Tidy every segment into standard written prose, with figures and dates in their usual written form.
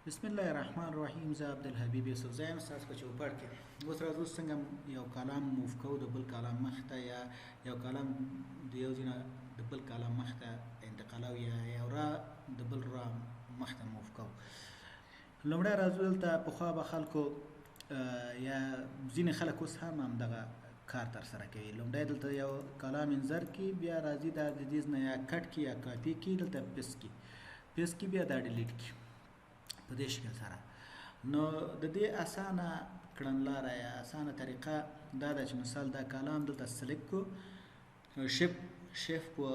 بسم الله الرحمن الرحیم. زه عبدالحبیب یوسف زه یم ستاسو په چوپړ کې. اوس راځو څنګه یو کلام موف کوو د بل کلام مخ ته، یا یو کلام د یو ځای نه د بل کلام مخ ته انتقالوو، یا یو را د بل را مخ ته موف کوو. لومړی راځو دلته پخوا به خلکو یا ځینې خلک اوس هم همدغه کار ترسره کوي. لومړی دلته یو کلام انځر کړي، بیا راځي دا د دې نه یا کټ کړي یا کاپي کړي، دلته پیسټ کړي، بیا دا ډیلیټ کړي په دې شکل سره. نو د دې اسانه کړنلاره یا اسانه طریقه دا ده چې مثال دا کلام دلته سلیکټ کو، شیفټ په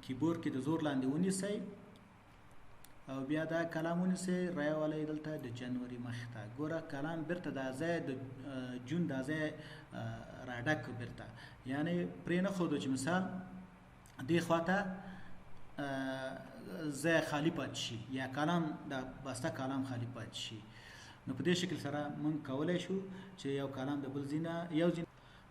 کیبورډ کې د زور لاندې ونیسئ او بیا دا کلام ونیسئ، رایولئ دلته د جنوري مخې ته. ګوره کلام بیرته دا ځای د جون دا ځای راډک بیرته، یعنی پرې نه ښودو چې مثال دې خواته ځای خالی پاتې شي یا کلام د بسته کلام خالی پاتې شي. نو په دې شکل سره موږ کولی شو چې یو کلام د بل ځای نه یو ځای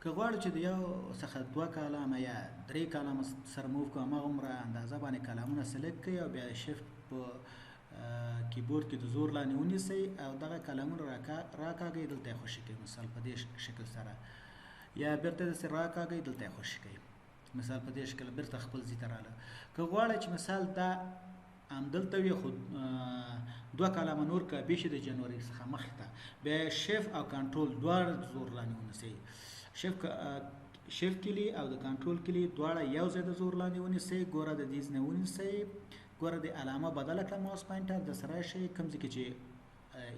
که غواړو چې د یو څخه دوه کلامه یا درې کلامه سره موف کړو، هماغومره اندازه باندې کلامونه سلیکټ کړئ او بیا شیفټ په کیبورډ کې د زور لاندې ونیسئ او دغه کلامونه راکاږئ، دلته یې خوشي کړئ. مثال په دې شکل سره، یا بیرته داسې راکاږئ، دلته یې خوشي کړئ. مثال په دې شکل بیرته خپل ځای ته راغله. که غواړئ چې مثال دا همدلته وي خو دوه کلامه نور کاپي شي د جنوري څخه مخې ته، بیا شیفټ او کنټرول دواړه زور لاندې ونیسئ. شیفټ کلي او د کنټرول کلي دواړه یو ځای د زور لاندې ونیسئ. ګوره د دې ځای نه ونیسئ، ګوره د علامه بدله کړه ماوس پوینټر، داسې راشئ کوم ځای کې چې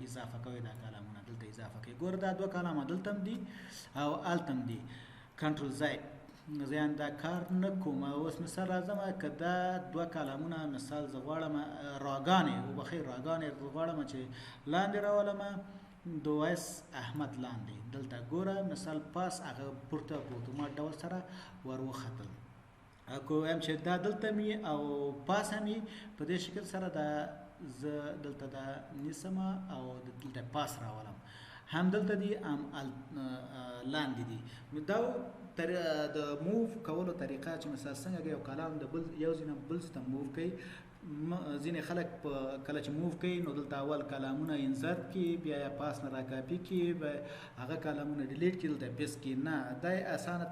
اضافه کوئ دا کلامونه دلته اضافه کوئ. ګوره دا دوه کلامه دلته هم دي او هلته هم دي. کنټرول ځای زه دا کار نه کوم. اوس مثال راځم که دا دوه کلامونه مثال زه غواړم راګانې وبخښئ راګانې زه غواړم چې لاندې راولم، د وایس احمد لاندې دلته ګوره مثال پاس هغه پورته په اتومات ډول سره ور وختل. که وایم چې دا دلته می او پاس همي په دې شکل سره دا زه دلته دا نیسم او دلته پاس راولم، هم دلته دي هم لاندې دي. دا د موف کولو طریقه چې مثال څنګه یو کلام د بل یو ځای نه بل ځای ته موف کوي. ځینې خلک کله چې موف کوي نو دلته اول کلامونه انسرټ کړي، بیا یې پاس نه راکاپي کړي، هغه کلامونه ډیلیټ کړي، دلته پیسټ کړي. نه، دا اسانه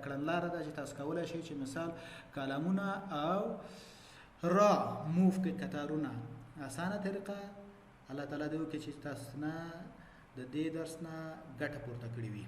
کړنلاره ده چې تاسو کولی شئ چې مثال کلامونه او را موف کړئ، کتارونه. اسانه طریقه. الله تعالی دې وکړي چې تاسو نه د دې درس نه ګټه پورته کړې وي.